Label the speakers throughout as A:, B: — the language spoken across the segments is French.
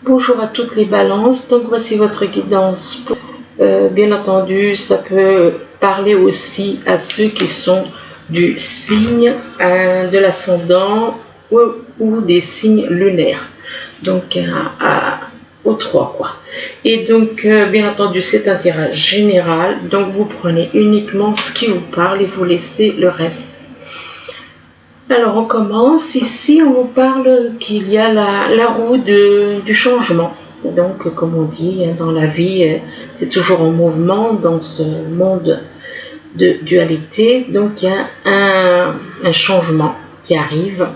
A: Bonjour à toutes les balances, donc voici votre guidance. Bien entendu, ça peut parler aussi à ceux qui sont du signe de l'ascendant ou des signes lunaires, donc aux trois quoi. Et donc bien entendu c'est un tirage général, donc vous prenez uniquement ce qui vous parle et vous laissez le reste. Alors on commence, ici on vous parle qu'il y a la roue du changement. Donc comme on dit dans la vie, c'est toujours en mouvement dans ce monde de dualité. Donc il y a un changement qui arrive.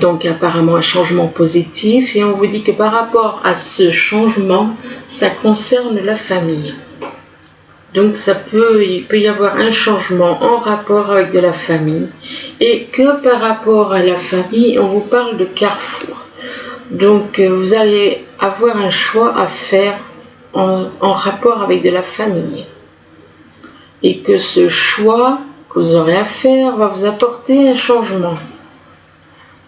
A: Donc apparemment un changement positif. Et on vous dit que par rapport à ce changement, ça concerne la famille. Donc il peut y avoir un changement en rapport avec de la famille, et que par rapport à la famille, on vous parle de carrefour. Donc vous allez avoir un choix à faire en rapport avec de la famille, et que ce choix que vous aurez à faire va vous apporter un changement.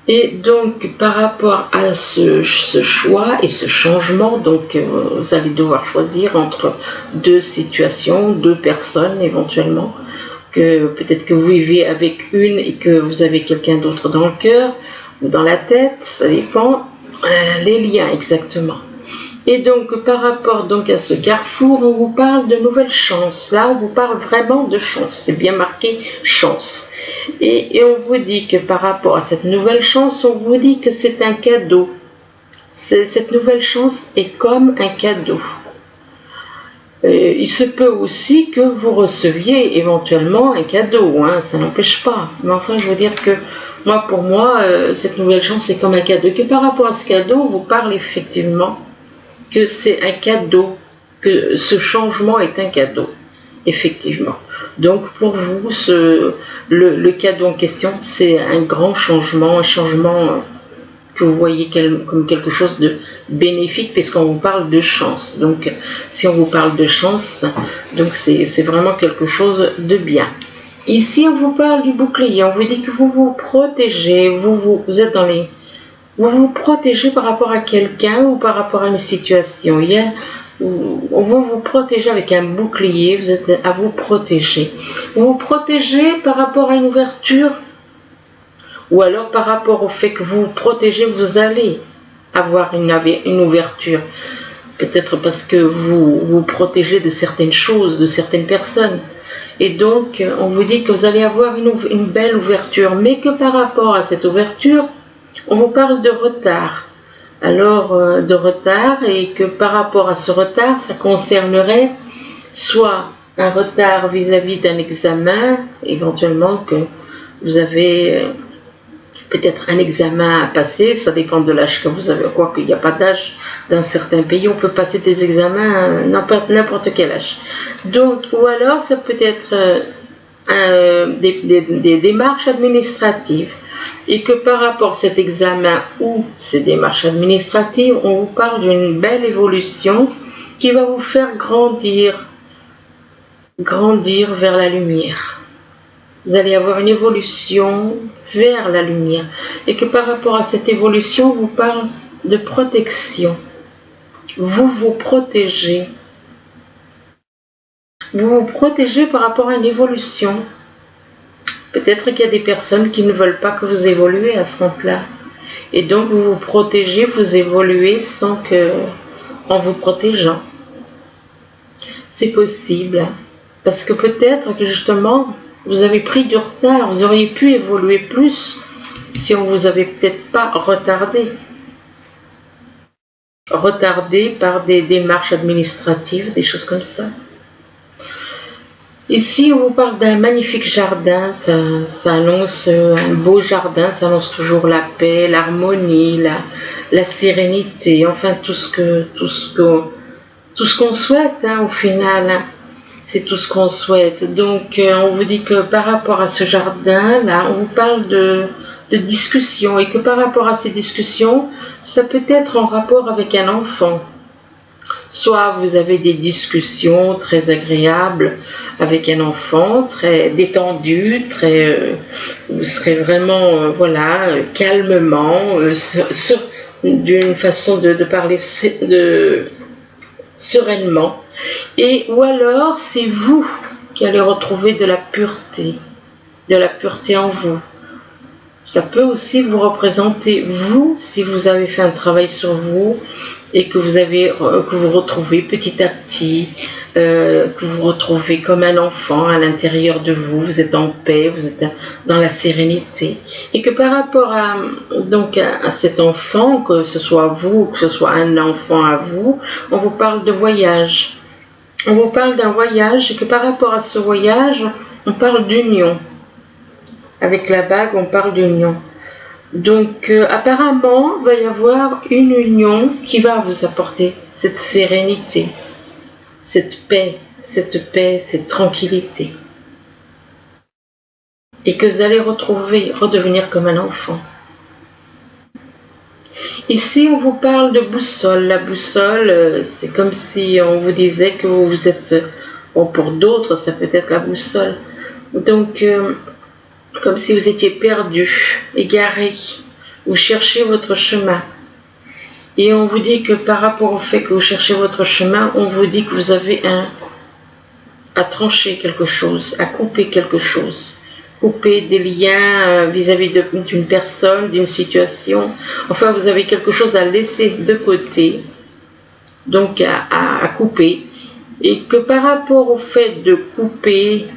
A: Et donc par rapport à ce choix et ce changement, donc vous allez devoir choisir entre deux situations, deux personnes éventuellement, que peut-être que vous vivez avec une et que vous avez quelqu'un d'autre dans le cœur ou dans la tête, ça dépend, les liens exactement. Et donc par rapport donc à ce carrefour, on vous parle de nouvelles chances. Là on vous parle vraiment de chance, c'est bien marqué chance. Et on vous dit que par rapport à cette nouvelle chance, on vous dit que c'est un cadeau. Cette nouvelle chance est comme un cadeau. Il se peut aussi que vous receviez éventuellement un cadeau, hein, ça n'empêche pas. Mais enfin, je veux dire que pour moi, cette nouvelle chance est comme un cadeau. Que par rapport à ce cadeau, on vous parle effectivement que c'est un cadeau, que ce changement est un cadeau, effectivement. Donc pour vous, le cadeau en question, c'est un grand changement, un changement que vous voyez comme quelque chose de bénéfique, puisqu'on vous parle de chance. Donc si on vous parle de chance, donc c'est vraiment quelque chose de bien. Ici on vous parle du bouclier, on vous dit que vous vous protégez, vous êtes dans les... Vous vous protégez par rapport à quelqu'un ou par rapport à une situation. On va vous protéger avec un bouclier, vous êtes à vous protéger. Vous vous protégez par rapport à une ouverture, ou alors par rapport au fait que vous vous protégez, vous allez avoir une ouverture. Peut-être parce que vous vous protégez de certaines choses, de certaines personnes. Et donc, on vous dit que vous allez avoir une belle ouverture, mais que par rapport à cette ouverture, on vous parle de retard. Alors, de retard, et que par rapport à ce retard, ça concernerait soit un retard vis-à-vis d'un examen, éventuellement que vous avez peut-être un examen à passer, ça dépend de l'âge que vous avez, quoi qu'il n'y a pas d'âge dans certains pays, on peut passer des examens à n'importe quel âge. Donc, ou alors ça peut être des démarches administratives. Et que par rapport à cet examen ou ces démarches administratives, on vous parle d'une belle évolution qui va vous faire grandir vers la lumière. Vous allez avoir une évolution vers la lumière. Et que par rapport à cette évolution, on vous parle de protection. Vous vous protégez. Vous vous protégez par rapport à une évolution. Peut-être qu'il y a des personnes qui ne veulent pas que vous évoluez à ce compte-là. Et donc vous vous protégez, vous évoluez en vous protégeant. C'est possible. Parce que peut-être que justement, vous avez pris du retard, vous auriez pu évoluer plus si on vous avait peut-être pas retardé. Retardé par des démarches administratives, des choses comme ça. Ici, on vous parle d'un magnifique jardin, ça annonce un beau jardin, ça annonce toujours la paix, l'harmonie, la sérénité, enfin tout ce qu'on souhaite hein, au final, hein, c'est tout ce qu'on souhaite. Donc on vous dit que par rapport à ce jardin, là, on vous parle de discussions, et que par rapport à ces discussions, ça peut être en rapport avec un enfant. Soit vous avez des discussions très agréables avec un enfant, très détendues, vous serez vraiment, calmement, d'une façon de parler sereinement, ou alors c'est vous qui allez retrouver de la pureté en vous. Ça peut aussi vous représenter vous, si vous avez fait un travail sur vous et que vous retrouvez petit à petit, que vous retrouvez comme un enfant à l'intérieur de vous. Vous êtes en paix, vous êtes dans la sérénité, et que par rapport à cet enfant, que ce soit vous ou que ce soit un enfant à vous, on vous parle de voyage. On vous parle d'un voyage, et que par rapport à ce voyage, on parle d'union. Avec la bague, on parle d'union. Donc, apparemment, il va y avoir une union qui va vous apporter cette sérénité, cette paix, cette tranquillité. Et que vous allez redevenir comme un enfant. Ici, on vous parle de boussole. La boussole, c'est comme si on vous disait que vous êtes... Bon, pour d'autres, ça peut être la boussole. Donc... comme si vous étiez perdu, égaré, vous cherchez votre chemin. Et on vous dit que par rapport au fait que vous cherchez votre chemin, on vous dit que vous avez à trancher quelque chose, à couper quelque chose. Couper des liens vis-à-vis d'une personne, d'une situation. Enfin, vous avez quelque chose à laisser de côté, donc à couper. Et que par rapport au fait de couper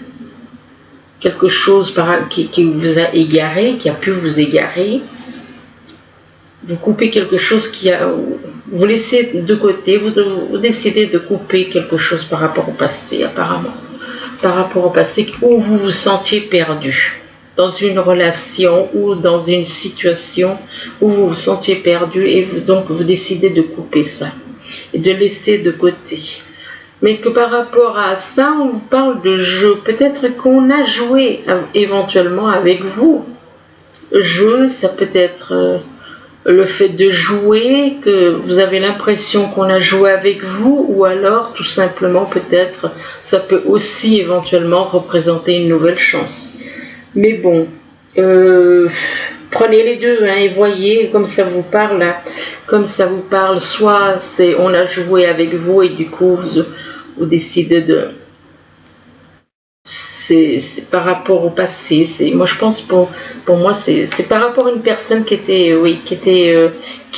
A: quelque chose qui vous a égaré, qui a pu vous égarer, vous coupez quelque chose vous laissez de côté, vous décidez de couper quelque chose par rapport au passé, apparemment. Par rapport au passé où vous vous sentiez perdu, dans une relation ou dans une situation où vous vous sentiez perdu, et donc vous décidez de couper ça et de laisser de côté. Mais que par rapport à ça, on vous parle de jeu. Peut-être qu'on a joué éventuellement avec vous. Jeu, ça peut être le fait de jouer, que vous avez l'impression qu'on a joué avec vous, ou alors tout simplement peut-être, ça peut aussi éventuellement représenter une nouvelle chance. Mais bon, prenez les deux et voyez comme ça vous parle, soit on a joué avec vous et du coup vous décidez de... C'est par rapport au passé. Moi je pense pour moi c'est par rapport à une personne qui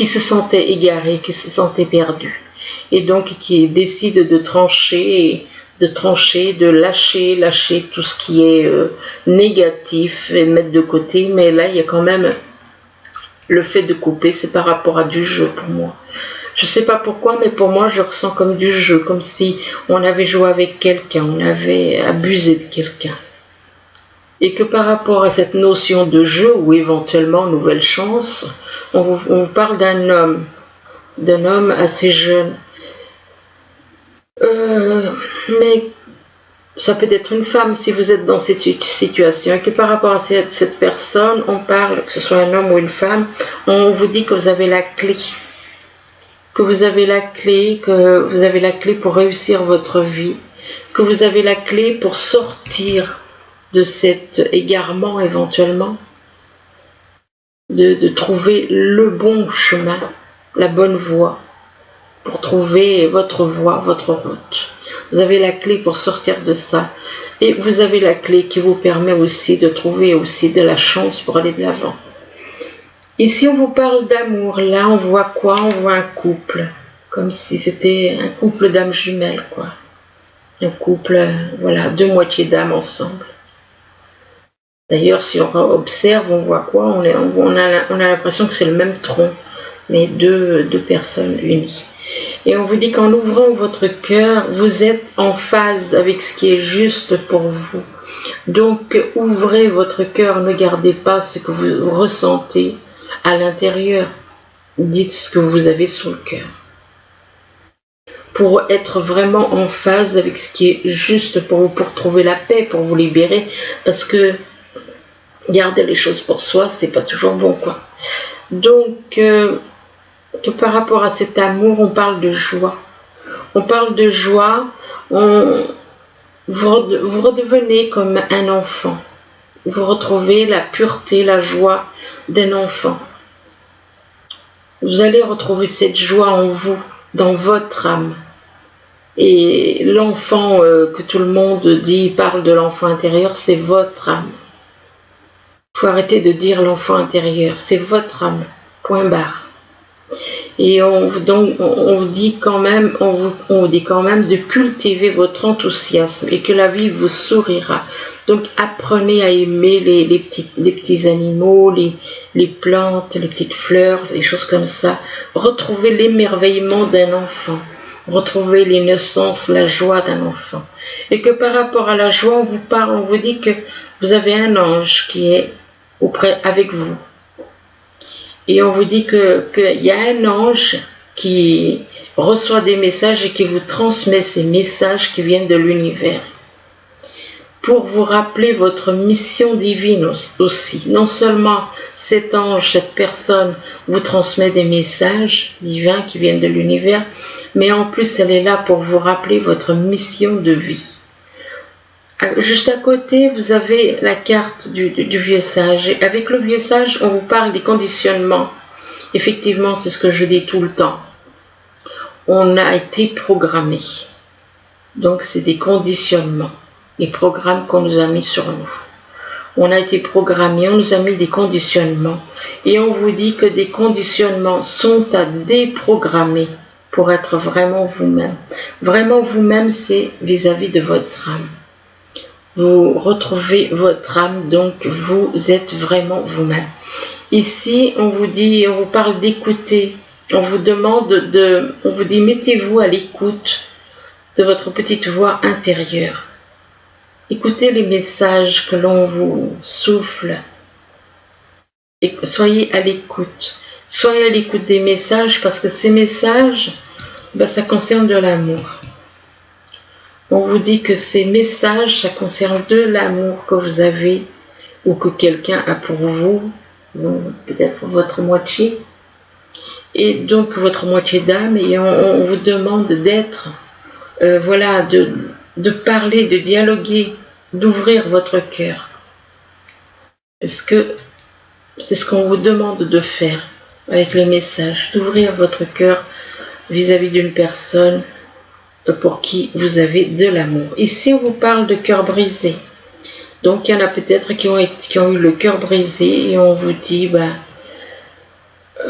A: se sentait égarée, qui se sentait perdue, et donc qui décide de trancher, de lâcher tout ce qui est négatif et mettre de côté. Mais là il y a quand même le fait de couper, c'est par rapport à du jeu pour moi. Je ne sais pas pourquoi, mais pour moi, je ressens comme du jeu, comme si on avait joué avec quelqu'un, on avait abusé de quelqu'un. Et que par rapport à cette notion de jeu, ou éventuellement nouvelle chance, on vous parle d'un homme assez jeune. Mais ça peut être une femme si vous êtes dans cette situation. Et que par rapport à cette personne, on parle, que ce soit un homme ou une femme, on vous dit que vous avez la clé. Que vous avez la clé pour réussir votre vie, que vous avez la clé pour sortir de cet égarement éventuellement, de trouver le bon chemin, la bonne voie, pour trouver votre voie, votre route. Vous avez la clé pour sortir de ça, et vous avez la clé qui vous permet aussi de trouver aussi de la chance pour aller de l'avant. Ici, on vous parle d'amour. Là, on voit quoi? On voit un couple. Comme si c'était un couple d'âmes jumelles, quoi. Un couple, voilà, deux moitiés d'âme ensemble. D'ailleurs, si on observe, on voit quoi? On a l'impression que c'est le même tronc, mais deux personnes unies. Et on vous dit qu'en ouvrant votre cœur, vous êtes en phase avec ce qui est juste pour vous. Donc, ouvrez votre cœur, ne gardez pas ce que vous ressentez à l'intérieur. Dites ce que vous avez sous le cœur. Pour être vraiment en phase avec ce qui est juste pour vous, pour trouver la paix, pour vous libérer. Parce que garder les choses pour soi, c'est pas toujours bon, quoi. Donc, que par rapport à cet amour, on parle de joie. On parle de joie, vous redevenez comme un enfant. Vous retrouvez la pureté, la joie d'un enfant. Vous allez retrouver cette joie en vous, dans votre âme. Et l'enfant que tout le monde dit, parle de l'enfant intérieur, c'est votre âme. Il faut arrêter de dire l'enfant intérieur, c'est votre âme, point barre. Et on vous dit quand même de cultiver votre enthousiasme et que la vie vous sourira. Donc apprenez à aimer les petits animaux, les plantes, les petites fleurs, les choses comme ça. Retrouvez l'émerveillement d'un enfant. Retrouvez l'innocence, la joie d'un enfant. Et que par rapport à la joie, on vous dit que vous avez un ange qui est avec vous. Et on vous dit qu'il y a un ange qui reçoit des messages et qui vous transmet ces messages qui viennent de l'univers. Pour vous rappeler votre mission divine aussi. Non seulement cet ange, cette personne vous transmet des messages divins qui viennent de l'univers, mais en plus elle est là pour vous rappeler votre mission de vie. Juste à côté, vous avez la carte du vieux sage. Et avec le vieux sage, on vous parle des conditionnements. Effectivement, c'est ce que je dis tout le temps. On a été programmé. Donc, c'est des conditionnements. Les programmes qu'on nous a mis sur nous. On a été programmé, on nous a mis des conditionnements. Et on vous dit que des conditionnements sont à déprogrammer pour être vraiment vous-même. Vraiment vous-même, c'est vis-à-vis de votre âme. Vous retrouvez votre âme, donc vous êtes vraiment vous-même. Ici, on vous parle d'écouter. On vous dit mettez-vous à l'écoute de votre petite voix intérieure. Écoutez les messages que l'on vous souffle. Et soyez à l'écoute. Soyez à l'écoute des messages parce que ces messages, ça concerne de l'amour. On vous dit que ces messages, ça concerne de l'amour que vous avez ou que quelqu'un a pour vous, peut-être votre moitié, et donc votre moitié d'âme, et on vous demande d'être, de parler, de dialoguer, d'ouvrir votre cœur. Est-ce que c'est ce qu'on vous demande de faire avec les messages, d'ouvrir votre cœur vis-à-vis d'une personne pour qui vous avez de l'amour. Ici, on vous parle de cœur brisé. Donc, il y en a peut-être qui ont eu le cœur brisé et on vous dit,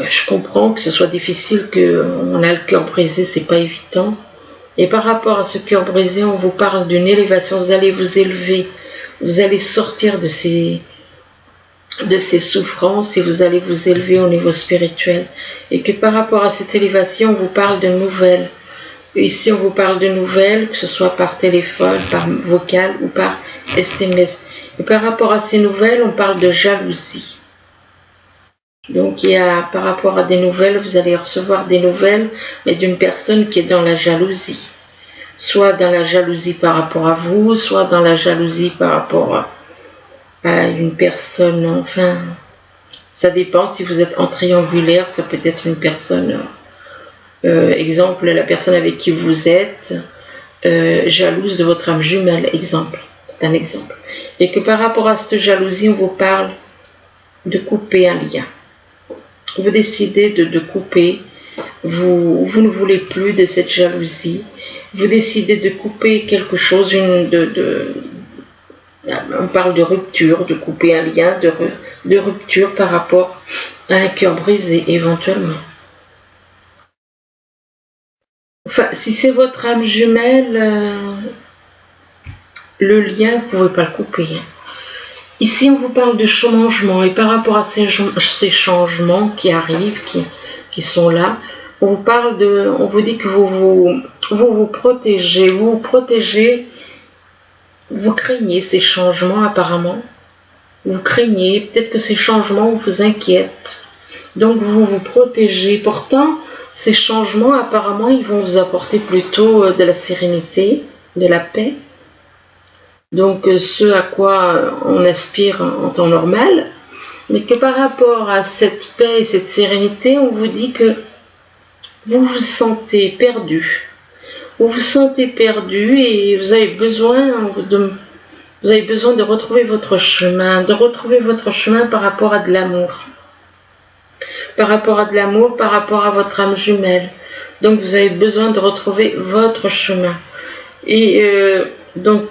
A: je comprends que ce soit difficile, qu'on a le cœur brisé, c'est pas évident. Et par rapport à ce cœur brisé, on vous parle d'une élévation. Vous allez vous élever, vous allez sortir de ces souffrances et vous allez vous élever au niveau spirituel. Et que par rapport à cette élévation, on vous parle de nouvelles. Ici, on vous parle de nouvelles, que ce soit par téléphone, par vocal ou par SMS. Et par rapport à ces nouvelles, on parle de jalousie. Donc, par rapport à des nouvelles, vous allez recevoir des nouvelles, mais d'une personne qui est dans la jalousie. Soit dans la jalousie par rapport à vous, soit dans la jalousie par rapport à une personne, enfin, ça dépend. Si vous êtes en triangulaire, ça peut être une personne... exemple, la personne avec qui vous êtes jalouse de votre âme jumelle, exemple, c'est un exemple. Et que par rapport à cette jalousie, on vous parle de couper un lien. Vous décidez de couper, vous ne voulez plus de cette jalousie, vous décidez de couper quelque chose, on parle de rupture, de couper un lien, de rupture par rapport à un cœur brisé éventuellement. Enfin, si c'est votre âme jumelle, le lien, vous ne pouvez pas le couper. Ici, on vous parle de changements, et par rapport à ces changements qui arrivent, qui sont là, on vous dit que vous protégez, vous craignez ces changements apparemment. Vous craignez, peut-être que ces changements vous inquiètent. Donc vous vous protégez. Pourtant, ces changements, apparemment, ils vont vous apporter plutôt de la sérénité, de la paix. Donc, ce à quoi on aspire en temps normal. Mais que par rapport à cette paix et cette sérénité, on vous dit que vous vous sentez perdu. Vous vous sentez perdu et vous avez besoin de retrouver votre chemin, par rapport à de l'amour. par rapport à de l'amour, par rapport à votre âme jumelle. Donc vous avez besoin de retrouver votre chemin. Et donc,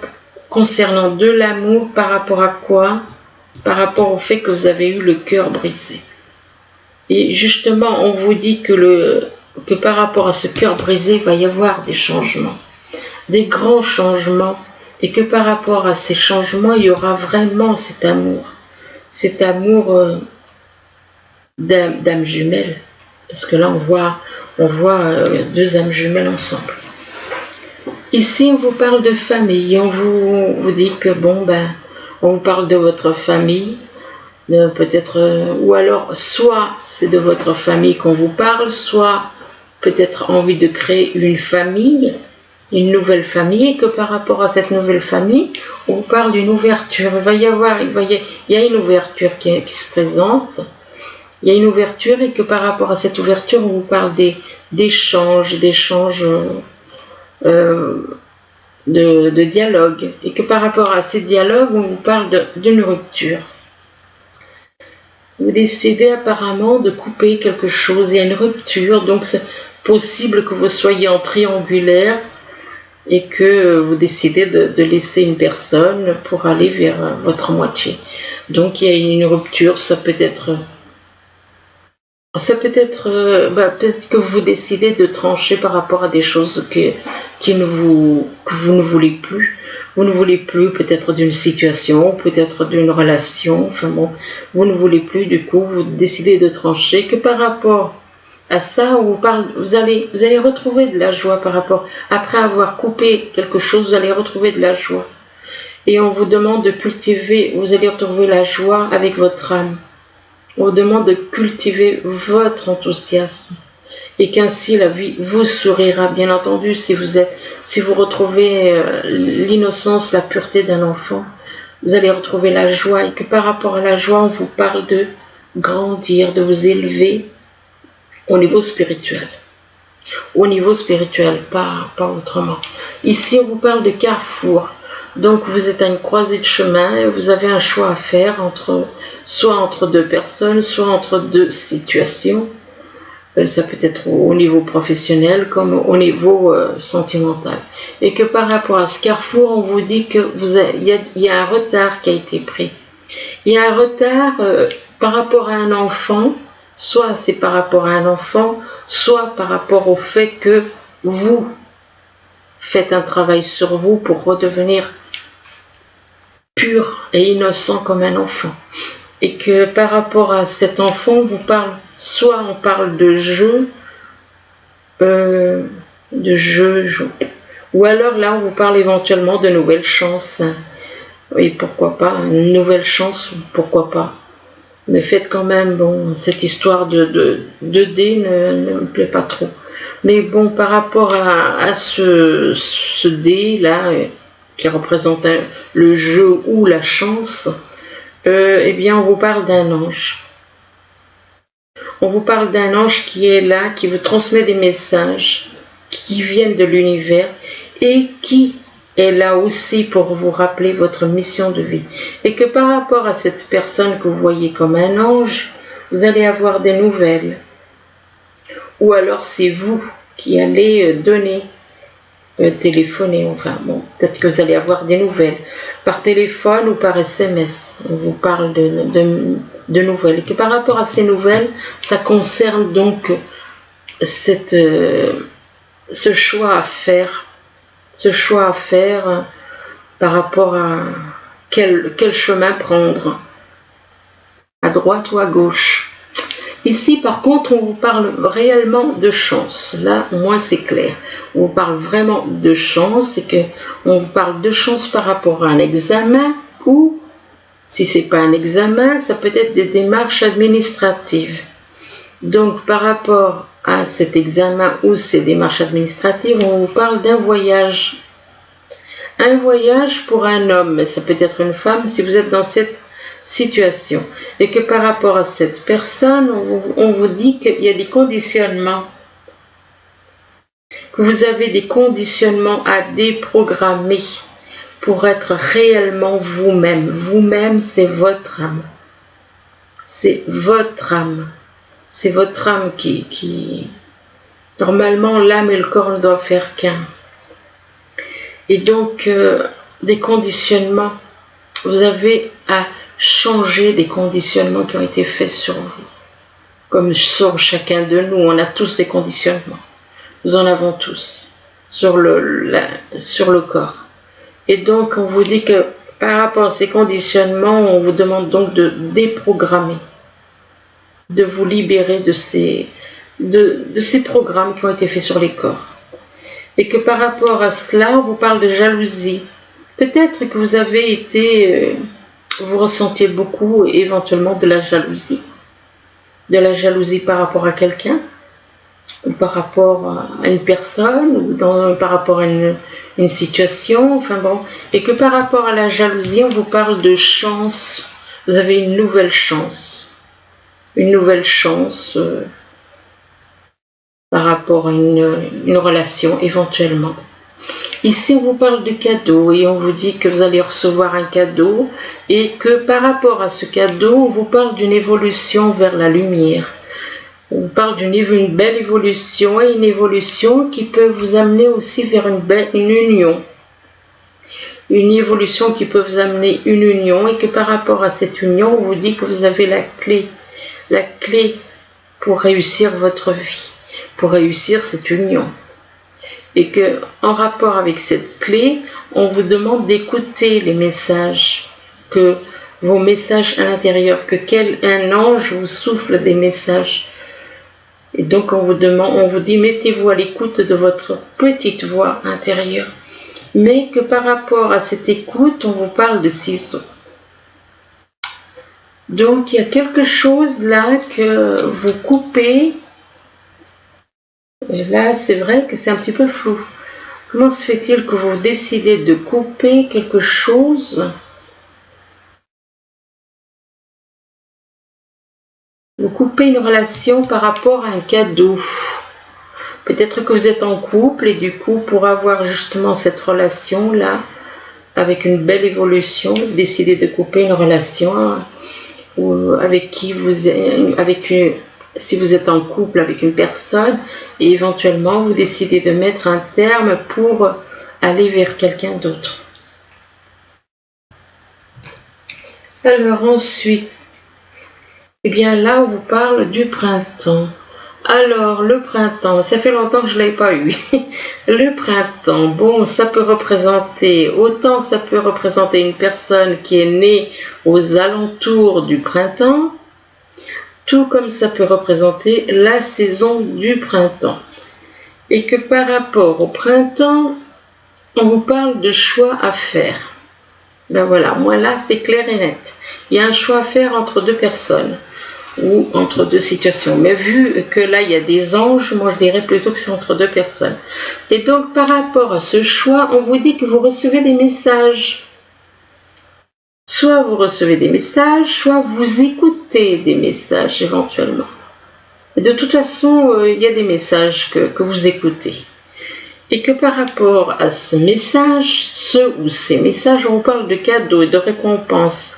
A: concernant de l'amour, par rapport à quoi? Par rapport au fait que vous avez eu le cœur brisé. Et justement, on vous dit que par rapport à ce cœur brisé, il va y avoir des changements, des grands changements, et que par rapport à ces changements, il y aura vraiment cet amour d'âme jumelle. Parce que là, on voit deux âmes jumelles ensemble. Ici, on vous parle de famille, on vous dit que on vous parle de votre famille, peut-être, ou alors soit c'est de votre famille qu'on vous parle, soit peut-être envie de créer une famille, une nouvelle famille, et que par rapport à cette nouvelle famille, on vous parle d'une ouverture. Il y a une ouverture qui se présente, il y a une ouverture, et que par rapport à cette ouverture, on vous parle d'échanges, de dialogue, et que par rapport à ces dialogues, on vous parle d'une rupture. Vous décidez apparemment de couper quelque chose, il y a une rupture, donc c'est possible que vous soyez en triangulaire et que vous décidez de laisser une personne pour aller vers votre moitié. Donc il y a une rupture, ça peut être peut-être que vous décidez de trancher par rapport à des choses que vous ne voulez plus. Vous ne voulez plus peut-être d'une situation, peut-être d'une relation, vous ne voulez plus, du coup vous décidez de trancher, que par rapport à ça, vous allez retrouver de la joie par rapport, après avoir coupé quelque chose, vous allez retrouver de la joie. Et on vous demande de cultiver, vous allez retrouver la joie avec votre âme. On vous demande de cultiver votre enthousiasme et qu'ainsi la vie vous sourira. Bien entendu, si vous retrouvez l'innocence, la pureté d'un enfant, vous allez retrouver la joie, et que par rapport à la joie, on vous parle de grandir, de vous élever au niveau spirituel. Au niveau spirituel, pas autrement. Ici, on vous parle de carrefour. Donc vous êtes à une croisée de chemin et vous avez un choix à faire soit entre deux personnes, soit entre deux situations. Ça peut être au niveau professionnel comme au niveau sentimental. Et que par rapport à ce carrefour, on vous dit que il y a un retard qui a été pris. Il y a un retard par rapport à un enfant, soit c'est par rapport à un enfant, soit par rapport au fait que vous faites un travail sur vous pour redevenir pur et innocent comme un enfant. Et que par rapport à cet enfant, on vous parle, soit on parle de jeu, ou alors là on vous parle éventuellement de nouvelles chances. Oui, pourquoi pas, une nouvelle chance, pourquoi pas. Mais faites quand même, cette histoire de dés ne me plaît pas trop. Mais par rapport à ce dé là, qui représente le jeu ou la chance, eh bien on vous parle d'un ange. On vous parle d'un ange qui est là, qui vous transmet des messages qui viennent de l'univers et qui est là aussi pour vous rappeler votre mission de vie. Et que par rapport à cette personne que vous voyez comme un ange, vous allez avoir des nouvelles. Ou alors c'est vous qui allez téléphoner, peut-être que vous allez avoir des nouvelles par téléphone ou par SMS. On vous parle de nouvelles. Et que par rapport à ces nouvelles, ça concerne donc ce choix à faire par rapport à quel chemin prendre, à droite ou à gauche. Ici, par contre, on vous parle réellement de chance. Là, au moins, c'est clair. On vous parle vraiment de chance, c'est que on vous parle de chance par rapport à un examen, ou, si c'est pas un examen, ça peut être des démarches administratives. Donc, par rapport à cet examen ou ces démarches administratives, on vous parle d'un voyage. Un voyage pour un homme, mais ça peut être une femme, si vous êtes dans cette situation, et que par rapport à cette personne, on vous dit qu'il y a des conditionnements, que vous avez des conditionnements à déprogrammer pour être réellement vous-même. Vous-même, c'est votre âme. C'est votre âme. C'est votre âme qui... Normalement, l'âme et le corps ne doivent faire qu'un. Et donc, des conditionnements, vous avez à changer des conditionnements qui ont été faits sur vous. Comme sur chacun de nous, on a tous des conditionnements. Nous en avons tous sur le corps. Et donc, on vous dit que par rapport à ces conditionnements, on vous demande donc de déprogrammer, de vous libérer de ces programmes qui ont été faits sur les corps. Et que par rapport à cela, on vous parle de jalousie. Peut-être que vous avez été, vous ressentiez beaucoup éventuellement de la jalousie. De la jalousie par rapport à quelqu'un, ou par rapport à une personne, ou par rapport à une situation, enfin bon. Et que par rapport à la jalousie, on vous parle de chance. Vous avez une nouvelle chance. Une nouvelle chance par rapport à une relation éventuellement. Ici, on vous parle de cadeau et on vous dit que vous allez recevoir un cadeau et que par rapport à ce cadeau, on vous parle d'une évolution vers la lumière. On vous parle d'une belle évolution et une évolution qui peut vous amener aussi vers une union. Une évolution qui peut vous amener une union et que par rapport à cette union, on vous dit que vous avez la clé pour réussir votre vie, pour réussir cette union. Et que, en rapport avec cette clé, on vous demande d'écouter les messages, que vos messages à l'intérieur, un ange vous souffle des messages. Et donc on vous dit, mettez-vous à l'écoute de votre petite voix intérieure. Mais que par rapport à cette écoute, on vous parle de ciseaux. Donc il y a quelque chose là que vous coupez. Et là, c'est vrai que c'est un petit peu flou. Comment se fait-il que vous décidez de couper quelque chose? Vous coupez une relation par rapport à un cadeau. Peut-être que vous êtes en couple et du coup, pour avoir justement cette relation-là, avec une belle évolution, vous décidez de couper une relation avec qui si vous êtes en couple avec une personne et éventuellement vous décidez de mettre un terme pour aller vers quelqu'un d'autre. Alors ensuite, eh bien là on vous parle du printemps. Alors le printemps, ça fait longtemps que je ne l'avais pas eu. Le printemps, bon, ça peut représenter une personne qui est née aux alentours du printemps, tout comme ça peut représenter la saison du printemps. Et que par rapport au printemps, on vous parle de choix à faire. Ben voilà, moi là c'est clair et net. Il y a un choix à faire entre deux personnes ou entre deux situations. Mais vu que là il y a des anges, moi je dirais plutôt que c'est entre deux personnes. Et donc par rapport à ce choix, on vous dit que vous recevez des messages. Soit vous recevez des messages, soit vous écoutez des messages éventuellement. Et de toute façon, il y a des messages que vous écoutez. Et que par rapport à ces messages, on vous parle de cadeaux et de récompenses.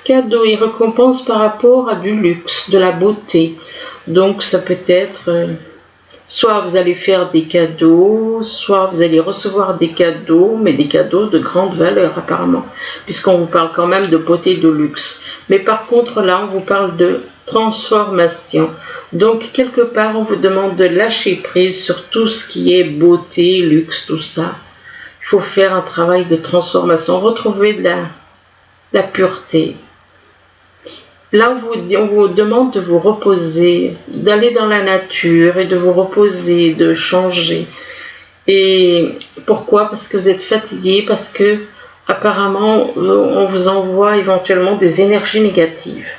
A: Cadeaux et récompenses par rapport à du luxe, de la beauté. Donc ça peut être... soit vous allez faire des cadeaux, soit vous allez recevoir des cadeaux, mais des cadeaux de grande valeur apparemment, puisqu'on vous parle quand même de beauté, de luxe. Mais par contre là, on vous parle de transformation. Donc quelque part, on vous demande de lâcher prise sur tout ce qui est beauté, luxe, tout ça. Il faut faire un travail de transformation, retrouver de la pureté. Là, on vous demande de vous reposer, d'aller dans la nature et de vous reposer, de changer. Et pourquoi? Parce que vous êtes fatigué, parce que apparemment, on vous envoie éventuellement des énergies négatives.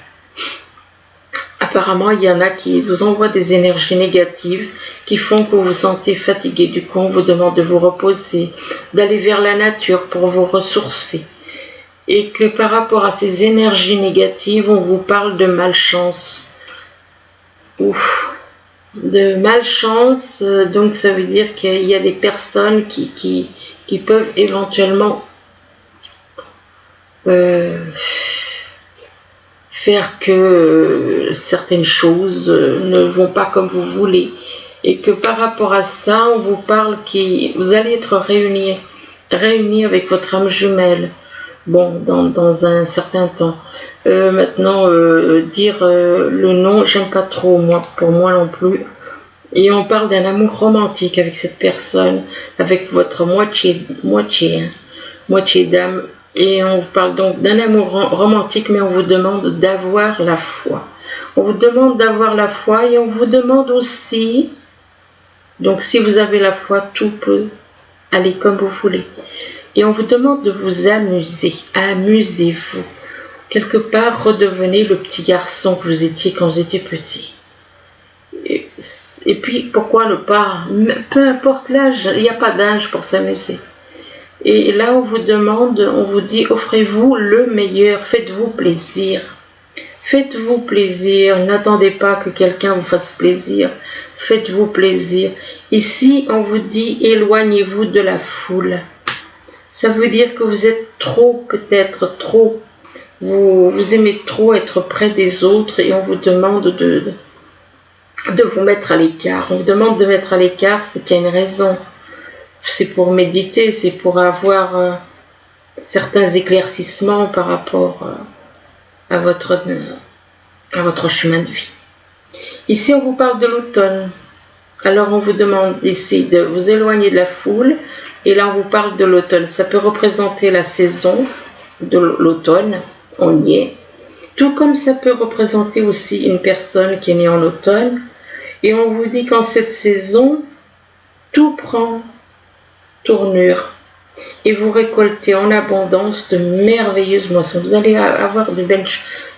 A: Apparemment, il y en a qui vous envoient des énergies négatives qui font que vous vous sentez fatigué. Du coup, on vous demande de vous reposer, d'aller vers la nature pour vous ressourcer. Et que par rapport à ces énergies négatives, on vous parle de malchance. Ouf, de malchance, donc ça veut dire qu'il y a des personnes qui peuvent éventuellement faire que certaines choses ne vont pas comme vous voulez. Et que par rapport à ça, on vous parle que vous allez être réunis avec votre âme jumelle. Bon, dans un certain temps. Maintenant, dire le nom, j'aime pas trop, moi, pour moi non plus. Et on parle d'un amour romantique avec cette personne, avec votre moitié d'âme. Et on parle donc d'un amour romantique, mais on vous demande d'avoir la foi. On vous demande d'avoir la foi et on vous demande aussi, donc si vous avez la foi, tout peut aller comme vous voulez. Et on vous demande de vous amuser. Amusez-vous. Quelque part, redevenez le petit garçon que vous étiez quand vous étiez petit. Et puis, pourquoi ne pas? Peu importe l'âge, il n'y a pas d'âge pour s'amuser. Et là, on vous demande, on vous dit, offrez-vous le meilleur, faites-vous plaisir. Faites-vous plaisir, n'attendez pas que quelqu'un vous fasse plaisir. Faites-vous plaisir. Ici, on vous dit, éloignez-vous de la foule. Ça veut dire que vous êtes trop, peut-être trop, vous aimez trop être près des autres et on vous demande de vous mettre à l'écart. On vous demande de mettre à l'écart, c'est qu'il y a une raison. C'est pour méditer, c'est pour avoir certains éclaircissements par rapport à votre chemin de vie. Ici, on vous parle de l'automne. Alors, on vous demande ici de vous éloigner de la foule. Et là, on vous parle de l'automne. Ça peut représenter la saison de l'automne. On y est. Tout comme ça peut représenter aussi une personne qui est née en automne. Et on vous dit qu'en cette saison, tout prend tournure. Et vous récoltez en abondance de merveilleuses moissons. Vous allez avoir de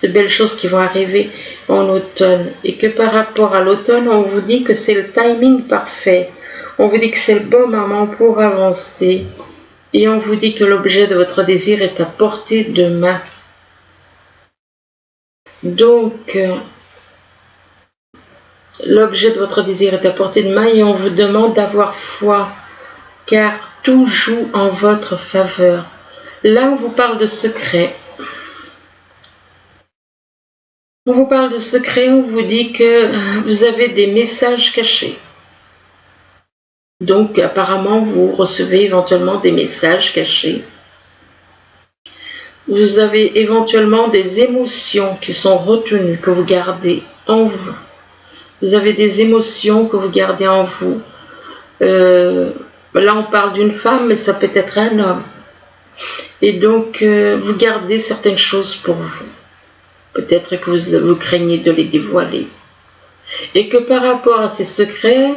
A: belles choses qui vont arriver en automne. Et que par rapport à l'automne, on vous dit que c'est le timing parfait. On vous dit que c'est le bon moment pour avancer. Et on vous dit que l'objet de votre désir est à portée de main. Donc, l'objet de votre désir est à portée de main et on vous demande d'avoir foi. Car tout joue en votre faveur. Là, on vous parle de secret. On vous parle de secret, on vous dit que vous avez des messages cachés. Donc, apparemment, vous recevez éventuellement des messages cachés. Vous avez éventuellement des émotions qui sont retenues, que vous gardez en vous. Vous avez des émotions que vous gardez en vous. Là, on parle d'une femme, mais ça peut être un homme. Et donc, vous gardez certaines choses pour vous. Peut-être que vous craignez de les dévoiler. Et que par rapport à ces secrets,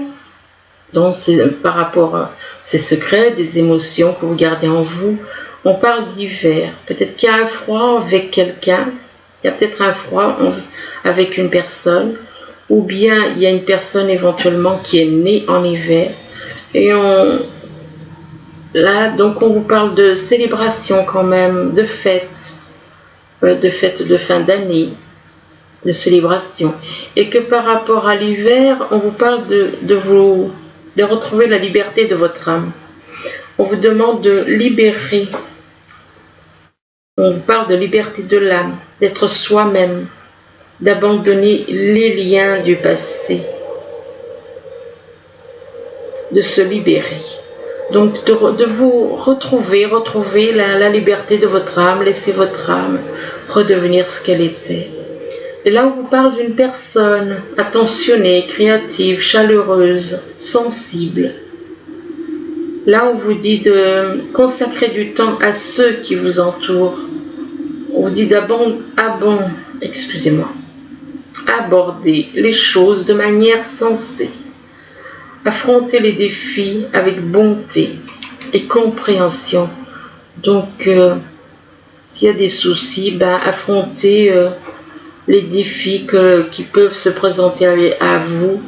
A: donc par rapport à ces secrets, des émotions que vous gardez en vous, on parle d'hiver. Peut-être qu'il y a un froid avec quelqu'un. Il y a peut-être un froid avec une personne. Ou bien il y a une personne éventuellement qui est née en hiver. Et là, donc on vous parle de célébration quand même, de fête de fin d'année, de célébration. Et que par rapport à l'hiver, on vous parle de retrouver la liberté de votre âme. On vous demande de libérer. On vous parle de liberté de l'âme, d'être soi-même, d'abandonner les liens du passé, de se libérer. Donc de vous retrouver la liberté de votre âme, laisser votre âme redevenir ce qu'elle était. Et là, on vous parle d'une personne attentionnée, créative, chaleureuse, sensible. Là, on vous dit de consacrer du temps à ceux qui vous entourent. On vous dit aborder les choses de manière sensée. Affronter les défis avec bonté et compréhension. Donc, s'il y a des soucis, affronter les défis qui peuvent se présenter à vous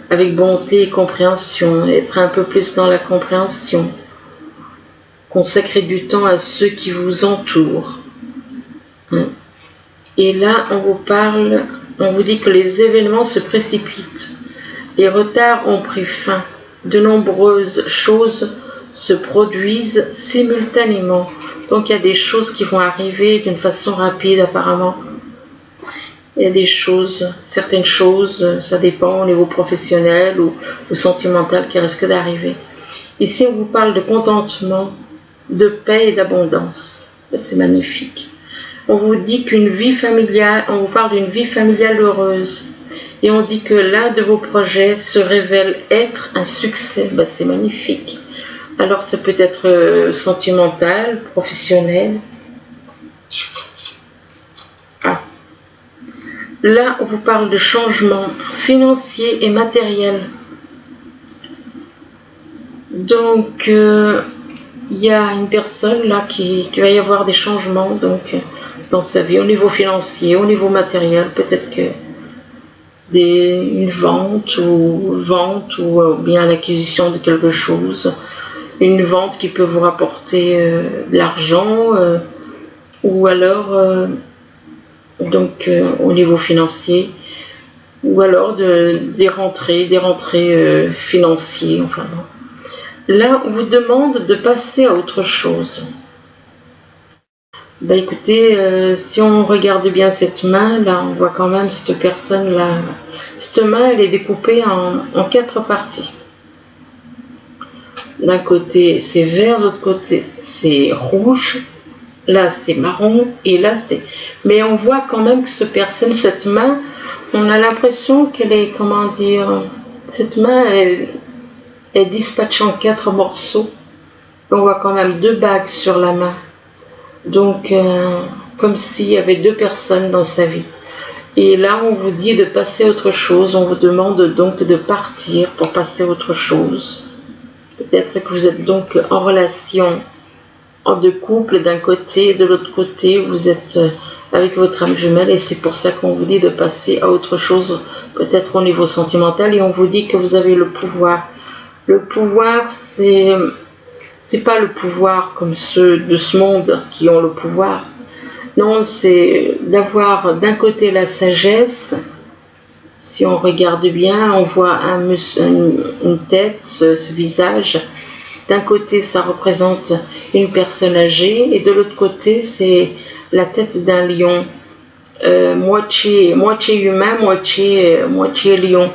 A: avec bonté et compréhension. Être un peu plus dans la compréhension. Consacrer du temps à ceux qui vous entourent. Et là, on vous dit que les événements se précipitent. Les retards ont pris fin. De nombreuses choses se produisent simultanément. Donc il y a des choses qui vont arriver d'une façon rapide apparemment. Il y a des choses, certaines choses, ça dépend au niveau professionnel ou sentimental qui risquent d'arriver. Ici, on vous parle de contentement, de paix et d'abondance. C'est magnifique. On vous dit qu'une vie familiale, on vous parle d'une vie familiale heureuse. Et on dit que l'un de vos projets se révèle être un succès. C'est magnifique. Alors, ça peut être sentimental, professionnel. Là, on vous parle de changement financier et matériel. Donc, il y a une personne là qui va y avoir des changements donc, dans sa vie, au niveau financier, au niveau matériel. Peut-être que une vente ou bien l'acquisition de quelque chose. Une vente qui peut vous rapporter de l'argent ou alors... donc au niveau financier, ou alors des rentrées financières, enfin bon. Là, on vous demande de passer à autre chose. Écoutez, si on regarde bien cette main, là, on voit quand même cette personne-là. Cette main, elle est découpée en 4 parties. D'un côté, c'est vert, de l'autre côté, c'est rouge. Là, c'est marron et là, c'est... Mais on voit quand même que cette main, on a l'impression qu'elle est, comment dire... Cette main, elle est dispatchée en 4 morceaux. On voit quand même 2 bagues sur la main. Donc, comme s'il y avait 2 personnes dans sa vie. Et là, on vous dit de passer à autre chose. On vous demande donc de partir pour passer à autre chose. Peut-être que vous êtes donc en relation... en 2 couples, d'un côté et de l'autre côté, vous êtes avec votre âme jumelle et c'est pour ça qu'on vous dit de passer à autre chose, peut-être au niveau sentimental, et on vous dit que vous avez le pouvoir. Le pouvoir, c'est pas le pouvoir comme ceux de ce monde qui ont le pouvoir. Non, c'est d'avoir d'un côté la sagesse. Si on regarde bien, on voit une tête, ce visage. D'un côté, ça représente une personne âgée et de l'autre côté, c'est la tête d'un lion, moitié humain, moitié lion.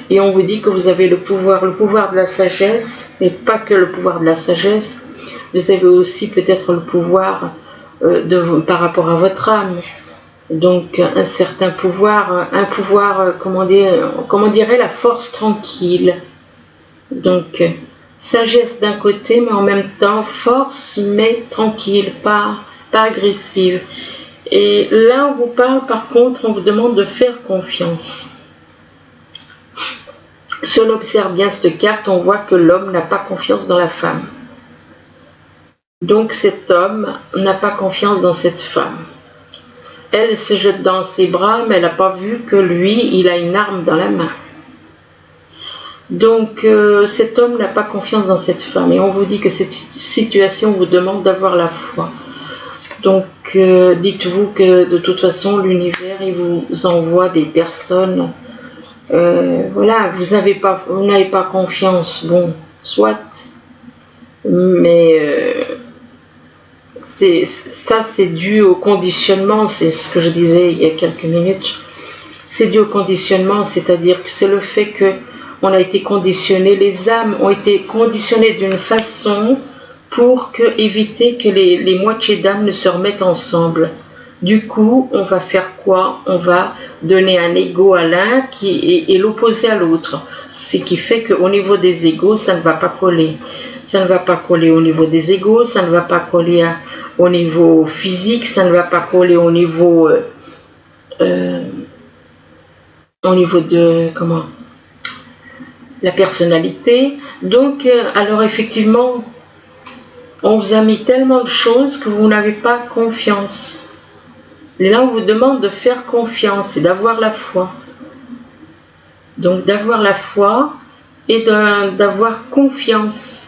A: Et on vous dit que vous avez le pouvoir de la sagesse, mais pas que le pouvoir de la sagesse. Vous avez aussi peut-être le pouvoir par rapport à votre âme. Donc un certain pouvoir, comment dirait la force tranquille. Donc... sagesse d'un côté, mais en même temps force, mais tranquille, pas agressive. Et là, on vous parle, par contre, on vous demande de faire confiance. Si on observe bien cette carte, on voit que l'homme n'a pas confiance dans la femme. Donc cet homme n'a pas confiance dans cette femme. Elle se jette dans ses bras, mais elle n'a pas vu que lui, il a une arme dans la main. Donc cet homme n'a pas confiance dans cette femme et on vous dit que cette situation vous demande d'avoir la foi. Donc dites-vous que de toute façon l'univers il vous envoie des personnes. Voilà, vous n'avez pas confiance, bon, soit, mais c'est dû au conditionnement, c'est ce que je disais il y a quelques minutes. C'est dû au conditionnement, c'est-à-dire que c'est le fait que on a été conditionné, les âmes ont été conditionnées d'une façon pour éviter que les moitiés d'âmes ne se remettent ensemble. Du coup, on va faire quoi? On va donner un ego à l'un qui est l'opposé à l'autre. Ce qui fait qu'au niveau des égos, ça ne va pas coller. Ça ne va pas coller au niveau des égos, ça ne va pas coller au niveau physique, ça ne va pas coller au niveau de... comment? La personnalité. Donc, alors effectivement, on vous a mis tellement de choses que vous n'avez pas confiance. Et là, on vous demande de faire confiance et d'avoir la foi. Donc, d'avoir la foi et d'avoir confiance.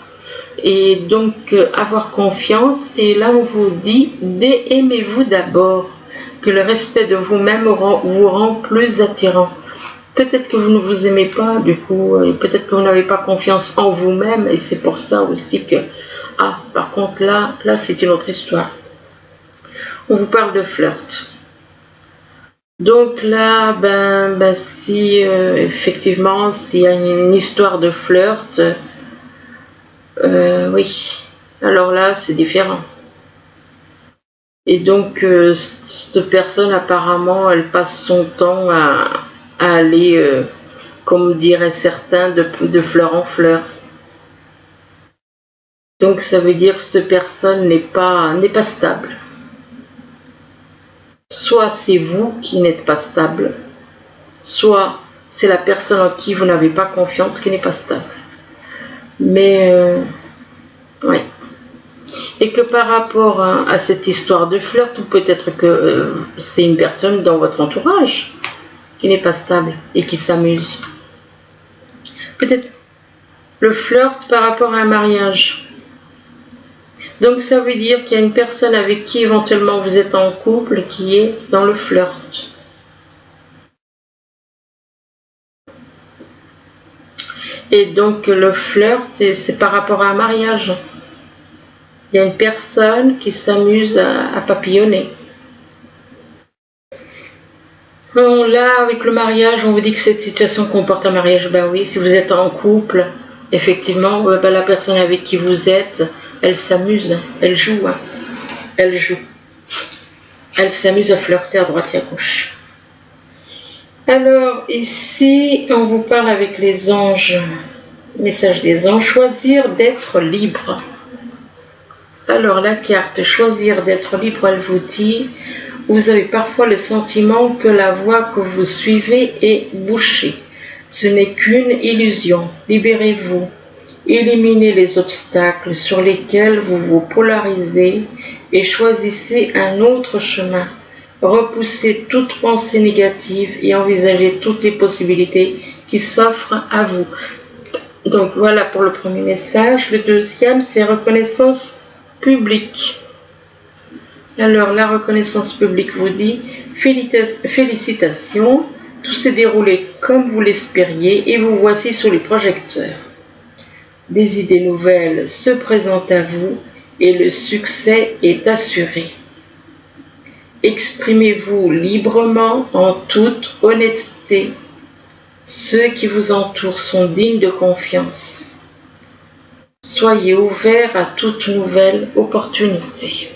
A: Et donc, avoir confiance. Et là, on vous dit, aimez-vous d'abord, que le respect de vous-même vous rend plus attirant. Peut-être que vous ne vous aimez pas, du coup, et peut-être que vous n'avez pas confiance en vous-même, et c'est pour ça aussi que... Ah, par contre, là c'est une autre histoire. On vous parle de flirt. Donc là, si effectivement, s'il y a une histoire de flirt, oui, alors là, c'est différent. Et donc, cette personne, apparemment, elle passe son temps à aller, comme diraient certains, de fleur en fleur. Donc, ça veut dire que cette personne n'est pas stable. Soit c'est vous qui n'êtes pas stable, soit c'est la personne en qui vous n'avez pas confiance qui n'est pas stable. Mais, oui. Et que par rapport à cette histoire de flirt, ou peut-être que c'est une personne dans votre entourage qui n'est pas stable et qui s'amuse. Peut-être le flirt par rapport à un mariage. Donc ça veut dire qu'il y a une personne avec qui éventuellement vous êtes en couple qui est dans le flirt. Et donc le flirt, c'est par rapport à un mariage. Il y a une personne qui s'amuse à papillonner. Bon, là, avec le mariage, on vous dit que cette situation comporte un mariage. Ben oui, si vous êtes en couple, effectivement, la personne avec qui vous êtes, elle s'amuse, elle joue. Elle joue. Elle s'amuse à flirter à droite et à gauche. Alors, ici, on vous parle avec les anges. Message des anges, choisir d'être libre. Alors, la carte choisir d'être libre, elle vous dit, vous avez parfois le sentiment que la voie que vous suivez est bouchée. Ce n'est qu'une illusion. Libérez-vous. Éliminez les obstacles sur lesquels vous vous polarisez et choisissez un autre chemin. Repoussez toute pensée négative et envisagez toutes les possibilités qui s'offrent à vous. Donc voilà pour le premier message. Le deuxième, c'est reconnaissance publique. Alors la reconnaissance publique vous dit félicitations, tout s'est déroulé comme vous l'espériez et vous voici sous les projecteurs. Des idées nouvelles se présentent à vous et le succès est assuré. Exprimez-vous librement en toute honnêteté. Ceux qui vous entourent sont dignes de confiance. Soyez ouverts à toute nouvelle opportunité.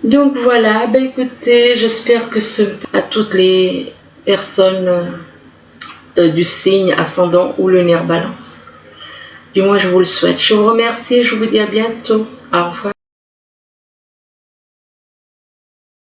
A: Donc voilà, écoutez, j'espère que à toutes les personnes du signe ascendant ou lunaire balance. Du moins, je vous le souhaite. Je vous remercie et je vous dis à bientôt. Au revoir.